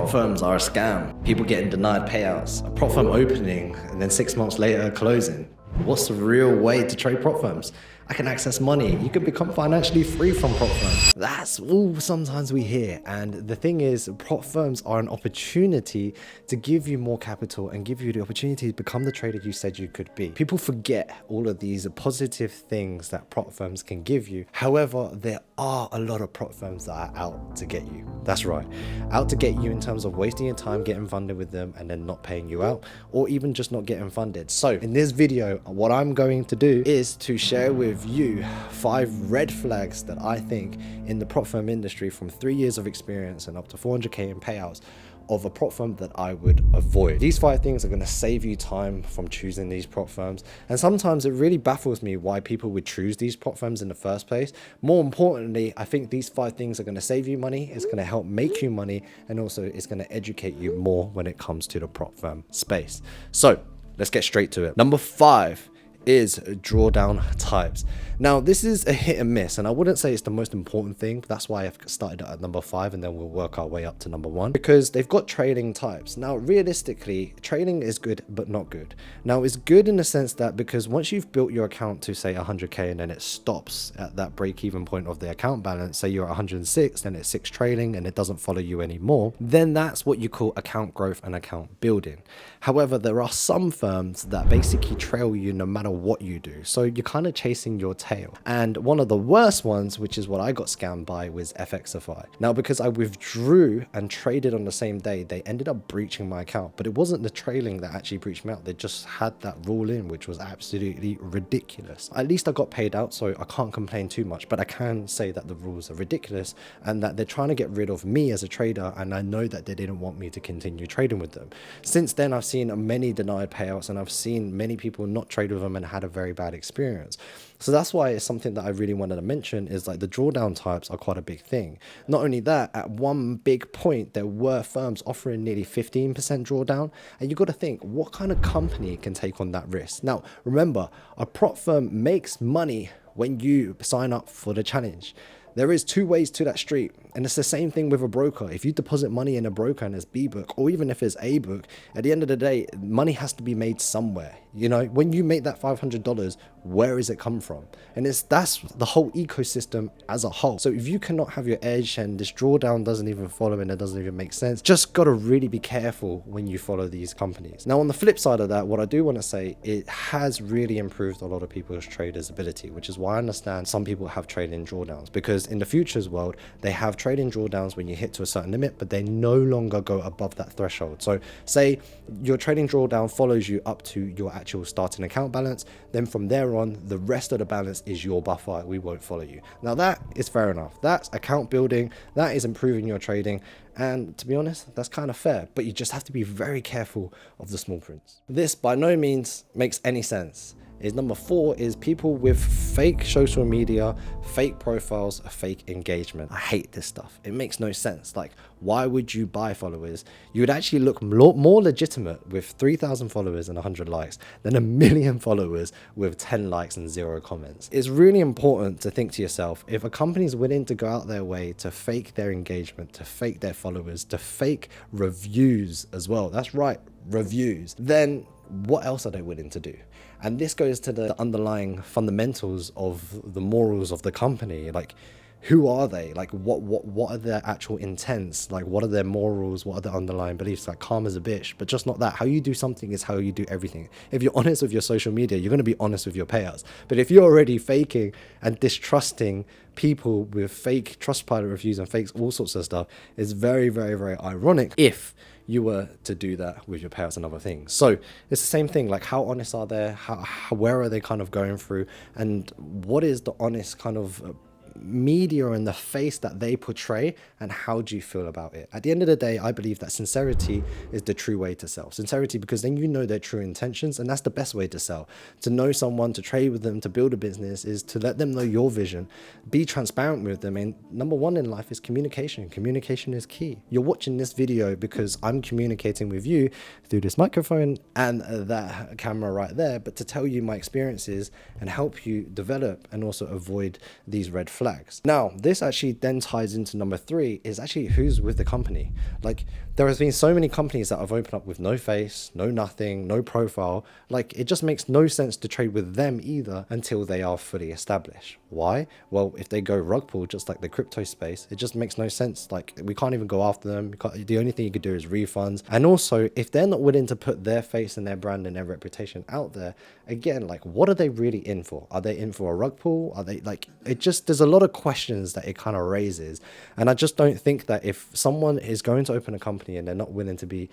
Prop firms are a scam. People getting denied payouts. A prop firm opening and then 6 months later closing. What's the real way to trade prop firms? I can access money. You can become financially free from prop firms. That's all sometimes we hear. And the thing is, prop firms are an opportunity to give you more capital and give you the opportunity to become the trader you said you could be. People forget all of these positive things that prop firms can give you. However, there are a lot of prop firms that are out to get you. That's right. Out to get you in terms of wasting your time getting funded with them and then not paying you out, or even just not getting funded. So in this video, what I'm going to do is to share with you 5 red flags that I think in the prop firm industry from 3 years of experience and up to 400k in payouts of a prop firm that I would avoid. These 5 things are going to save you time from choosing these prop firms. And sometimes it really baffles me why people would choose these prop firms in the first place. More importantly, I think these 5 things are going to save you money, it's going to help make you money, and also it's going to educate you more when it comes to the prop firm space. So let's get straight to it. Number 5 is drawdown types. Now this is a hit and miss, and I wouldn't say it's the most important thing. That's why I've started at number 5, and then we'll work our way up to number 1, because they've got trading types. Now realistically, trading is good but not good. Now it's good in the sense that because once you've built your account to say 100k and then it stops at that break-even point of the account balance, say you're at 106, then it's 6 trading and it doesn't follow you anymore, then that's what you call account growth and account building. However, there are some firms that basically trail you no matter what you do, so you're kind of chasing your tail. And one of the worst ones, which is what I got scammed by, was FXify. Now because I withdrew and traded on the same day, they ended up breaching my account, but it wasn't the trailing that actually breached me out. They just had that rule in, which was absolutely ridiculous. At least I got paid out, so I can't complain too much, but I can say that the rules are ridiculous and that they're trying to get rid of me as a trader, and I know that they didn't want me to continue trading with them. Since then, I've seen many denied payouts, and I've seen many people not trade with them and had a very bad experience. So that's why it's something that I really wanted to mention, is like the drawdown types are quite a big thing. Not only that, at one big point there were firms offering nearly 15% drawdown, and you got to think, what kind of company can take on that risk? Now remember, a prop firm makes money when you sign up for the challenge. There is 2 ways to that street, and it's the same thing with a broker. If you deposit money in a broker and it's B book, or even if it's A book, at the end of the day, money has to be made somewhere. You know, when you make that $500, where is it come from? And that's the whole ecosystem as a whole. So if you cannot have your edge and this drawdown doesn't even follow and it doesn't even make sense, just got to really be careful when you follow these companies. Now on the flip side of that, what I do want to say, it has really improved a lot of people's traders' ability, which is why I understand some people have trading drawdowns, because in the futures world, they have trading drawdowns when you hit to a certain limit, but they no longer go above that threshold. So say your trading drawdown follows you up to your actual starting account balance, then from there on, the rest of the balance is your buffer. We won't follow you. Now that is fair enough. That's account building. That is improving your trading. And to be honest, that's kind of fair, but you just have to be very careful of the small prints. This by no means makes any sense. Is number 4 is people with fake social media, fake profiles, fake engagement. I hate this stuff. It makes no sense. Like, why would you buy followers? You would actually look more legitimate with 3,000 followers and 100 likes than 1 million followers with 10 likes and 0 comments. It's really important to think to yourself, if a company is willing to go out their way to fake their engagement, to fake their followers, to fake reviews as well, that's right, reviews, then what else are they willing to do? And this goes to the underlying fundamentals of the morals of the company. Like, who are they? Like, what are their actual intents? Like, what are their morals? What are their underlying beliefs? Like, calm as a bitch, but just not that. How you do something is how you do everything. If you're honest with your social media, you're going to be honest with your payouts. But if you're already faking and distrusting people with fake Trustpilot reviews and fakes, all sorts of stuff, it's very, very, very ironic if you were to do that with your payouts and other things. So it's the same thing. Like, how honest are they? Where are they kind of going through? And what is the honest kind of media and the face that they portray, and how do you feel about it? At the end of the day, I believe that sincerity is the true way to sell. Sincerity, because then you know their true intentions, and that's the best way to sell. To know someone, to trade with them, to build a business, is to let them know your vision, be transparent with them. And number 1 in life is communication. Communication is key. You're watching this video because I'm communicating with you through this microphone and that camera right there, but to tell you my experiences and help you develop and also avoid these red flags. flags. Now, this actually then ties into number 3 is actually who's with the company. Like, there has been so many companies that have opened up with no face, no nothing, no profile. Like, it just makes no sense to trade with them either until they are fully established. Why? Well, if they go rug pull, just like the crypto space, it just makes no sense. Like, we can't even go after them. The only thing you could do is refunds. And also, if they're not willing to put their face and their brand and their reputation out there, again, like, what are they really in for? Are they in for a rug pull? Are they like, it just, there's a lot of questions that it kind of raises. And I just don't think that if someone is going to open a company and they're not willing to be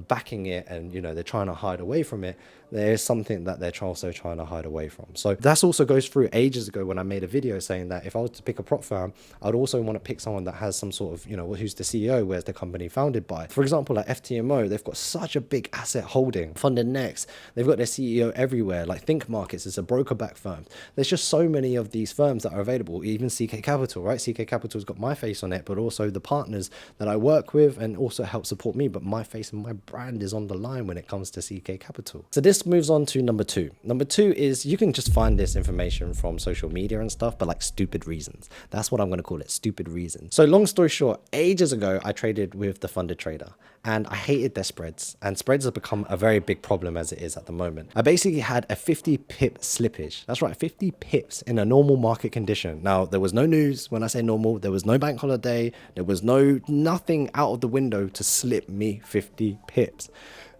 backing it, and you know, they're trying to hide away from it, there is something that they're also trying to hide away from. So that's also goes through ages ago when I made a video saying that if I was to pick a prop firm, I'd also want to pick someone that has some sort of, you know, who's the CEO, where's the company founded by. For example, like FTMO, they've got such a big asset holding. Funded Next, they've got their CEO everywhere. Like Think Markets is a broker-backed firm. There's just so many of these firms that are available. Even CK Capital, right? CK Capital's got my face on it, but also the partners that I work with and also help support me. But my face and my brand is on the line when it comes to CK Capital. So this moves on to number 2. Number 2 is you can just find this information from social media and stuff, but like stupid reasons. That's what I'm going to call it, stupid reasons. So long story short, ages ago, I traded with the Funded Trader and I hated their spreads, and spreads have become a very big problem as it is at the moment. I basically had a 50 pip slippage. That's right, 50 pips in a normal market condition. Now, there was no news. When I say normal, there was no bank holiday. There was nothing out of the window to slip me 50 pips.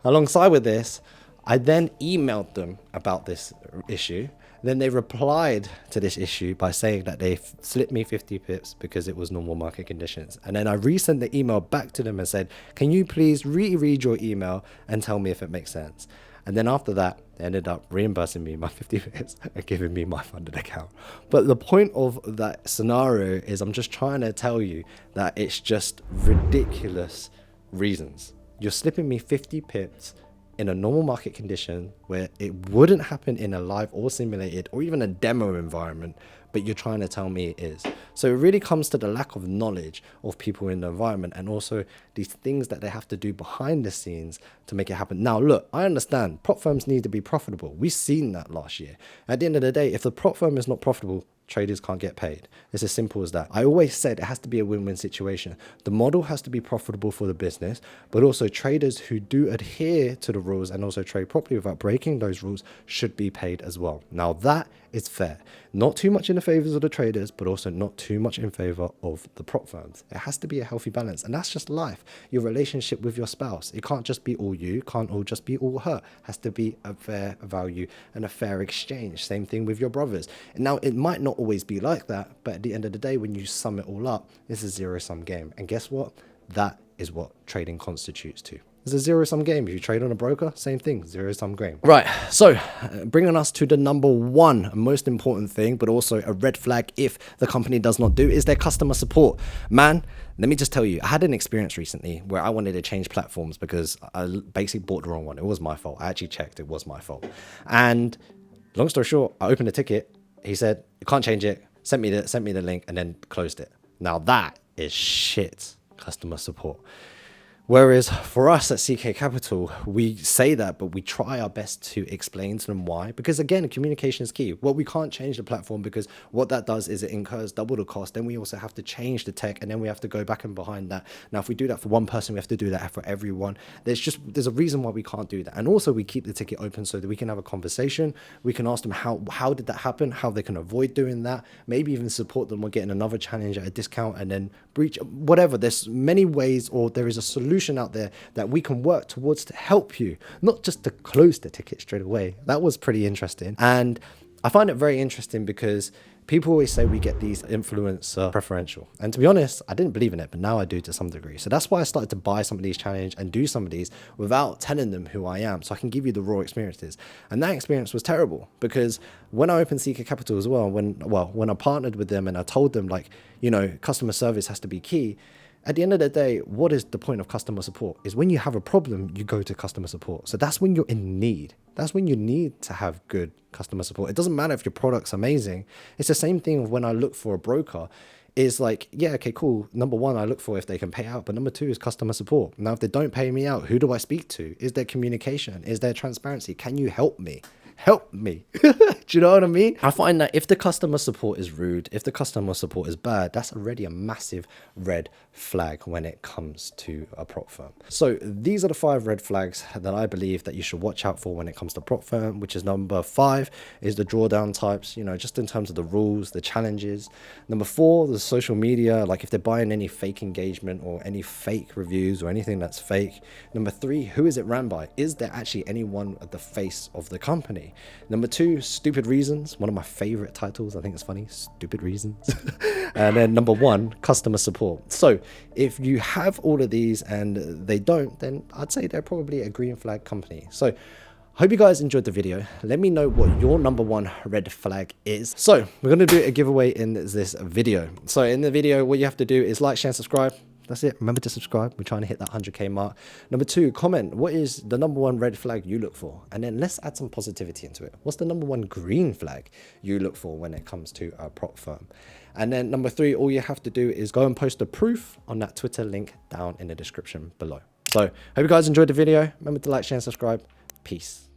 Alongside with this, I then emailed them about this issue. Then they replied to this issue by saying that they slipped me 50 pips because it was normal market conditions. And then I resent the email back to them and said, can you please reread your email and tell me if it makes sense? And then after that, they ended up reimbursing me my 50 pips and giving me my funded account. But the point of that scenario is I'm just trying to tell you that it's just ridiculous reasons. You're slipping me 50 pips in a normal market condition where it wouldn't happen in a live or simulated or even a demo environment, but you're trying to tell me it is. So it really comes to the lack of knowledge of people in the environment and also these things that they have to do behind the scenes to make it happen. Now, look, I understand prop firms need to be profitable. We've seen that last year. At the end of the day, if the prop firm is not profitable, traders can't get paid. It's as simple as that. I always said it has to be a win-win situation. The model has to be profitable for the business, but also traders who do adhere to the rules and also trade properly without breaking those rules should be paid as well. Now that is fair. Not too much in the favors of the traders, but also not too much in favor of the prop firms. It has to be a healthy balance, and that's just life. Your relationship with your spouse. It can't just be all you, can't all just be all her. It has to be a fair value and a fair exchange. Same thing with your brothers. And now it might not always be like that, but at the end of the day, when you sum it all up, it's a zero-sum game. And guess what? That is what trading constitutes to. It's a zero-sum game. If you trade on a broker, same thing, zero-sum game. Right, so bringing us to the number 1 most important thing, but also a red flag if the company does not do, is their customer support. Man, let me just tell you, I had an experience recently where I wanted to change platforms because I basically bought the wrong one. It was my fault. I actually checked. It was my fault. And long story short, I opened a ticket. He said, you can't change it. Sent me the link and then closed it. Now that is shit customer support. Whereas for us at CK Capital, we say that, but we try our best to explain to them why. Because again, communication is key. Well, we can't change the platform because what that does is it incurs double the cost. Then we also have to change the tech and then we have to go back and behind that. Now, if we do that for one person, we have to do that for everyone. There's a reason why we can't do that. And also we keep the ticket open so that we can have a conversation. We can ask them how did that happen, how they can avoid doing that, maybe even support them or getting another challenge at a discount and then breach, whatever. There's many ways, or there is a solution out there that we can work towards to help you, not just to close the ticket straight away. That was pretty interesting. And I find it very interesting because people always say we get these influencer preferential. And to be honest, I didn't believe in it, but now I do to some degree. So that's why I started to buy some of these challenges and do some of these without telling them who I am. So I can give you the raw experiences. And that experience was terrible because when I opened CK Capital as well, when I partnered with them and I told them like, you know, customer service has to be key. At the end of the day, what is the point of customer support? Is when you have a problem, you go to customer support. So that's when you're in need. That's when you need to have good customer support. It doesn't matter if your product's amazing. It's the same thing when I look for a broker. Is like, yeah, okay, cool. Number 1, I look for if they can pay out. But number 2 is customer support. Now, if they don't pay me out, who do I speak to? Is there communication? Is there transparency? Can you help me? help me. Do you know what I mean? I find that if the customer support is rude, if the customer support is bad, that's already a massive red flag when it comes to a prop firm. So these are the 5 red flags that I believe that you should watch out for when it comes to prop firm, which is number 5 is the drawdown types, you know, just in terms of the rules, the challenges. Number 4, the social media, like if they're buying any fake engagement or any fake reviews or anything that's fake. Number 3, who is it ran by? Is there actually anyone at the face of the company? Number 2, stupid reasons. One of my favorite titles. I think it's funny. Stupid reasons. And then number 1, customer support. So if you have all of these and they don't, then I'd say they're probably a green flag company. So hope you guys enjoyed the video. Let me know what your number 1 red flag is. So we're going to do a giveaway in this video. So in the video, what you have to do is like, share, and subscribe. That's it. Remember to subscribe. We're trying to hit that 100K mark. Number 2, comment. What is the number 1 red flag you look for? And then let's add some positivity into it. What's the number 1 green flag you look for when it comes to a prop firm? And then number 3, all you have to do is go and post a proof on that Twitter link down in the description below. So hope you guys enjoyed the video. Remember to like, share, and subscribe. Peace.